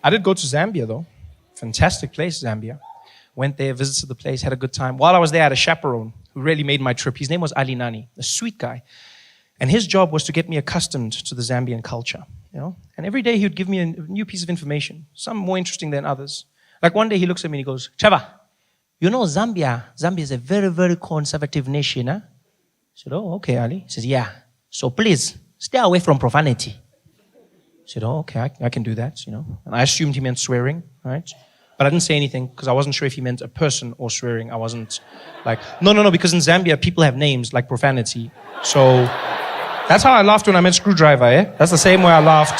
I did go to Zambia, though. Fantastic place, Zambia. Went there, visited the place, had a good time. While I was there, I had a chaperone who really made my trip. His name was Ali Nani, a sweet guy. And his job was to get me accustomed to the Zambian culture, you know. And every day he would give me a new piece of information, some more interesting than others. Like one day he looks at me and he goes, Trevor, you know Zambia is a very, very conservative nation, huh? I said, oh, okay, Ali. He says, yeah. So please, stay away from profanity. I said, oh, okay, I can do that, you know. And I assumed he meant swearing, right? But I didn't say anything because I wasn't sure if he meant a person or swearing. I wasn't like, no, because in Zambia, people have names like profanity. So that's how I laughed when I met Screwdriver, eh? That's the same way I laughed.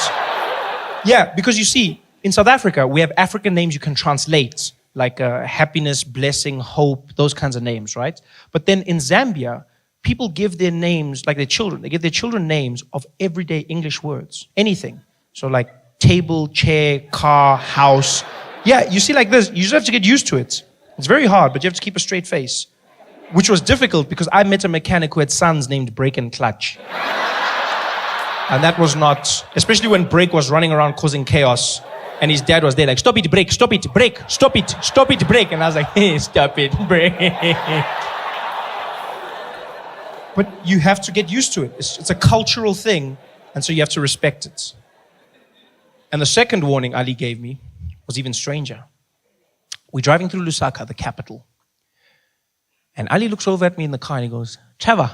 Yeah, because you see, in South Africa, we have African names you can translate, like happiness, blessing, hope, those kinds of names, right? But then in Zambia, people give their names, like their children, they give their children names of everyday English words, anything. So like table, chair, car, house. Yeah, you see like this, you just have to get used to it. It's very hard, but you have to keep a straight face. Which was difficult because I met a mechanic who had sons named Brake and Clutch. And that was not, especially when Brake was running around causing chaos. And his dad was there like, stop it, Brake, stop it, Brake, stop it, Brake. And I was like, hey, stop it, Brake. But you have to get used to it. It's a cultural thing, and so you have to respect it. And the second warning Ali gave me was even stranger. We're driving through Lusaka, the capital. And Ali looks over at me in the car and he goes, Trevor,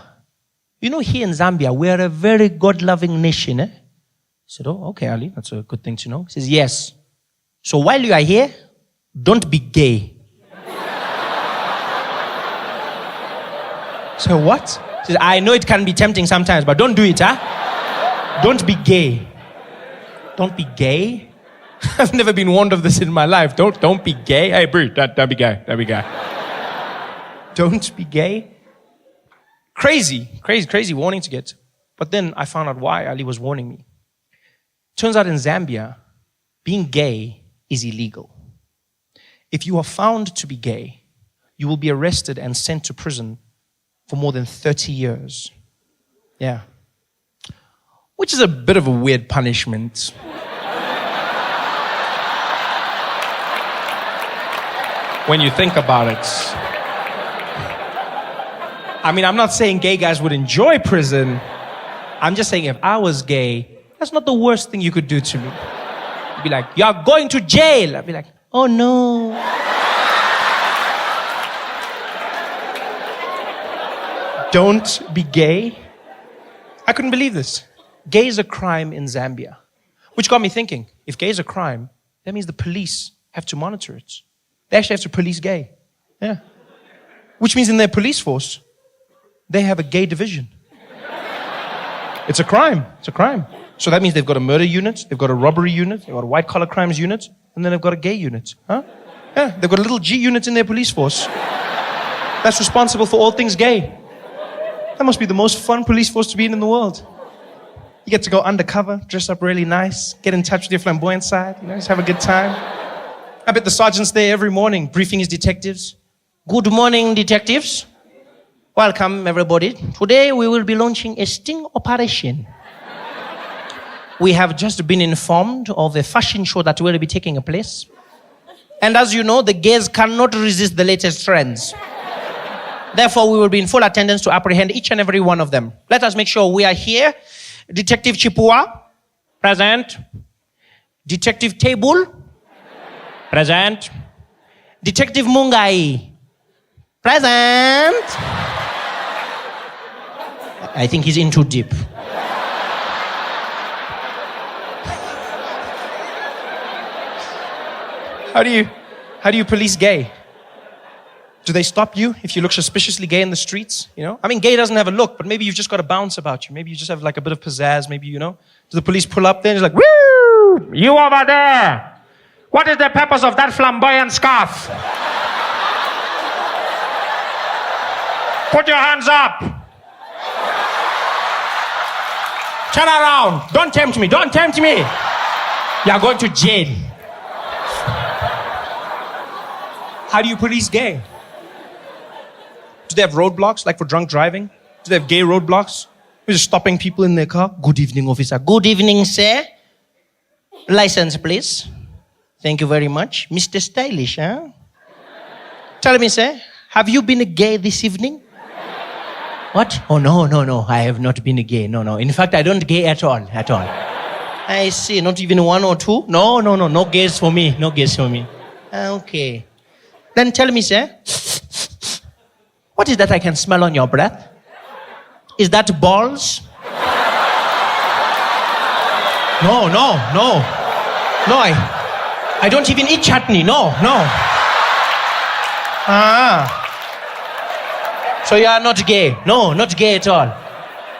you know here in Zambia, we're a very God-loving nation, eh? I said, oh, okay, Ali, that's a good thing to know. He says, yes. So while you are here, don't be gay. So what? He says, I know it can be tempting sometimes, but don't do it, huh? Don't be gay. Don't be gay? I've never been warned of this in my life. Don't be gay. Hey, bro, don't be gay. Don't be gay. Don't be gay. Crazy warning to get. But then I found out why Ali was warning me. Turns out in Zambia, being gay is illegal. If you are found to be gay, you will be arrested and sent to prison for more than 30 years. Yeah. Which is a bit of a weird punishment. When you think about it. I mean, I'm not saying gay guys would enjoy prison. I'm just saying if I was gay, that's not the worst thing you could do to me. You'd be like, you're going to jail. I'd be like, oh no. Don't be gay. I couldn't believe this. Gay is a crime in Zambia. Which got me thinking, if gay is a crime, that means the police have to monitor it. They actually have to police gay. Yeah. Which means in their police force, they have a gay division. It's a crime. It's a crime. So that means they've got a murder unit, they've got a robbery unit, they've got a white-collar crimes unit, and then they've got a gay unit. Huh? Yeah, they've got a little G unit in their police force that's responsible for all things gay. That must be the most fun police force to be in the world. You get to go undercover, dress up really nice, get in touch with your flamboyant side, you know, just have a good time. I bet the sergeant's there every morning briefing his detectives. Good morning, detectives. Welcome, everybody. Today we will be launching a sting operation. We have just been informed of a fashion show that will be taking place. And as you know, the gays cannot resist the latest trends. Therefore, we will be in full attendance to apprehend each and every one of them. Let us make sure we are here. Detective Chipua, present. Detective Table, present. Detective Mungai, present. I think he's in too deep. How do you police gay? Do they stop you if you look suspiciously gay in the streets? You know? I mean, gay doesn't have a look, but maybe you've just got a bounce about you. Maybe you just have like a bit of pizzazz. Maybe, you know, do the police pull up there and it's like, woo! You over there! What is the purpose of that flamboyant scarf? Put your hands up! Turn around! Don't tempt me! Don't tempt me! You are going to jail. How do you police gay? Do they have roadblocks, like for drunk driving? Do they have gay roadblocks? They're just stopping people in their car. Good evening, officer. Good evening, sir. License, please. Thank you very much. Mr. Stylish, huh? Tell me, sir, have you been gay this evening? What? Oh, no. I have not been gay. No. In fact, I don't gay at all. I see. Not even one or two? No. No gays for me. Okay. Then tell me, sir, what is that I can smell on your breath? Is that balls? No. I don't even eat chutney. No. So you are not gay? No, not gay at all.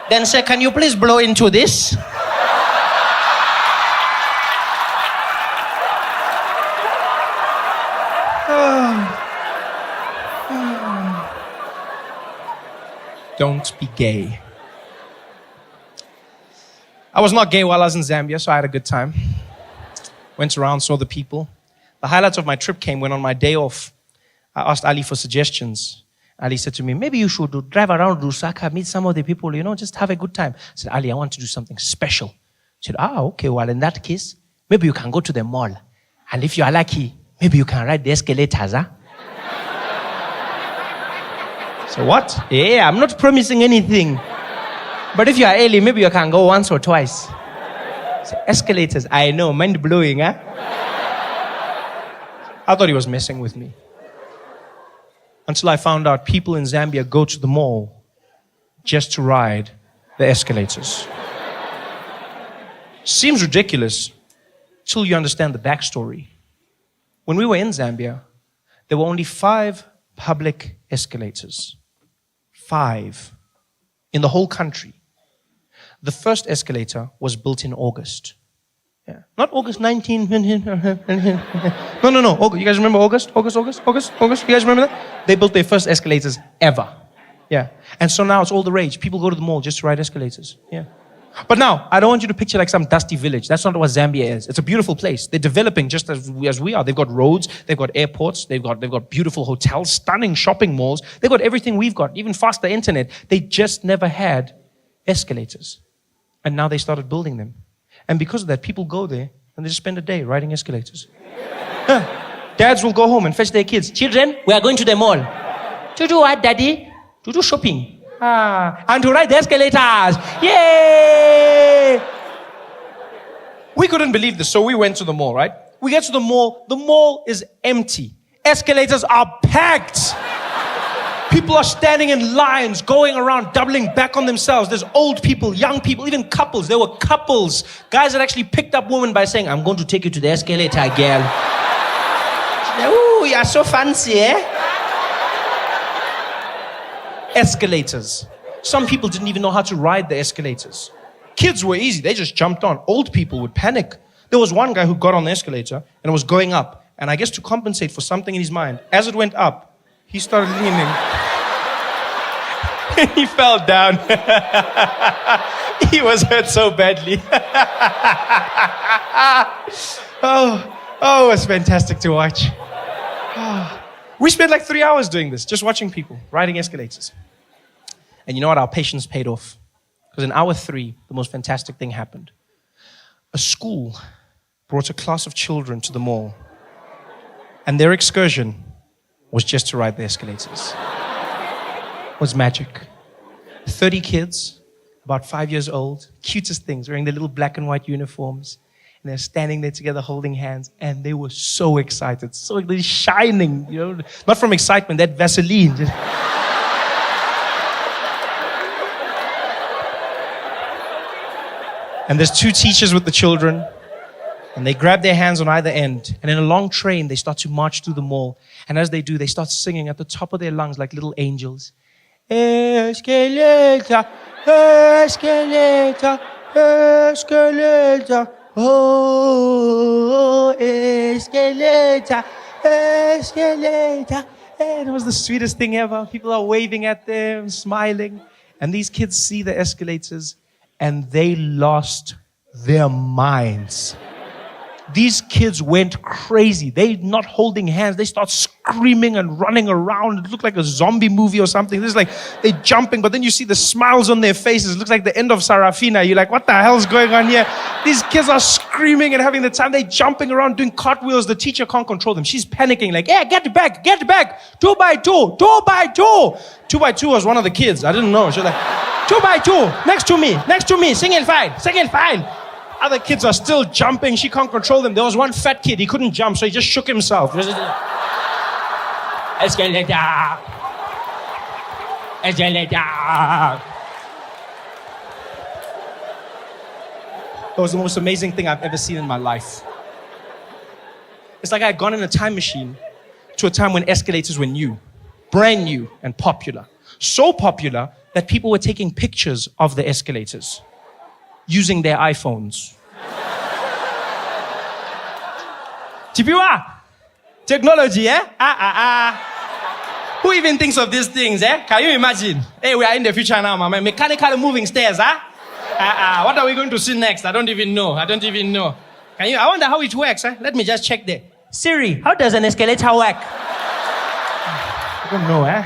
Then, sir, can you please blow into this? Don't be gay. I was not gay while I was in Zambia, so I had a good time. Went around, saw the people. The highlights of my trip came when on my day off, I asked Ali for suggestions. Ali said to me, maybe you should drive around Lusaka, meet some of the people, just have a good time. I said, Ali, I want to do something special. He said, okay, well, in that case, maybe you can go to the mall. And if you are lucky, maybe you can ride the escalators, huh? So what? Yeah, I'm not promising anything. But if you are early, maybe you can go once or twice. So, escalators, I know, mind-blowing, huh? I thought he was messing with me. Until I found out people in Zambia go to the mall just to ride the escalators. Seems ridiculous till you understand the backstory. When we were in Zambia, there were only 5 public escalators. 5 in the whole country. The first escalator was built in August. Yeah. Not August 19. No. You guys remember August? August? You guys remember that? They built their first escalators ever. Yeah. And so now it's all the rage. People go to the mall just to ride escalators. Yeah. But now, I don't want you to picture like some dusty village. That's not what Zambia is. It's a beautiful place. They're developing just as we are. They've got roads, they've got airports, they've got beautiful hotels, stunning shopping malls. They've got everything we've got, even faster internet. They just never had escalators. And now they started building them. And because of that, people go there and they just spend a day riding escalators. Dads will go home and fetch their kids. Children, we are going to the mall. To do what, Daddy? To do shopping. And to ride the escalators. Yay! We couldn't believe this, so we went to the mall, right? We get to the mall is empty. Escalators are packed. People are standing in lines, going around, doubling back on themselves. There's old people, young people, even couples. There were couples. Guys that actually picked up women by saying, I'm going to take you to the escalator, girl. Ooh, you're so fancy, eh? Escalators. Some people didn't even know how to ride the escalators. Kids were easy. They just jumped on. Old people would panic. There was one guy who got on the escalator and was going up. And I guess to compensate for something in his mind, as it went up, he started leaning. He fell down. He was hurt so badly. Oh, it was fantastic to watch. We spent like 3 hours doing this, just watching people riding escalators. And you know what? Our patience paid off. Because in hour 3, the most fantastic thing happened. A school brought a class of children to the mall. And their excursion was just to ride the escalators. It was magic. 30 kids, about 5 years old, cutest things, wearing their little black and white uniforms. And they're standing there together holding hands. And they were so excited, so they're shining, not from excitement, that Vaseline. And there's 2 teachers with the children. And they grab their hands on either end. And in a long train, they start to march through the mall. And as they do, they start singing at the top of their lungs like little angels. Escalator, escalator, escalator. Oh, escalator, escalator. And it was the sweetest thing ever. People are waving at them, smiling. And these kids see the escalators and they lost their minds. These kids went crazy. They not holding hands. They start screaming and running around. It looked like a zombie movie or something. This is like they're jumping, but then you see the smiles on their faces. It looks like the end of Sarafina. You're like, what the hell's going on here? These kids are screaming and having the time. They're jumping around, doing cartwheels. The teacher can't control them. She's panicking like, yeah, get back. 2 by 2, 2 by 2. 2 by 2 was one of the kids. I didn't know. She was like, 2 by 2, next to me, single file. Other kids are still jumping. She can't control them. There was one fat kid. He couldn't jump, so he just shook himself. Escalator. Escalator. It was the most amazing thing I've ever seen in my life. It's like I had gone in a time machine to a time when escalators were new, brand new and popular. So popular that people were taking pictures of the escalators using their iPhones. Chipiwa, technology, eh? Who even thinks of these things, eh? Can you imagine? Hey, we are in the future now, man. Mechanical moving stairs, what are we going to see next? I don't even know. I wonder how it works, eh? Let me just check there. Siri, how does an escalator work? I don't know, eh?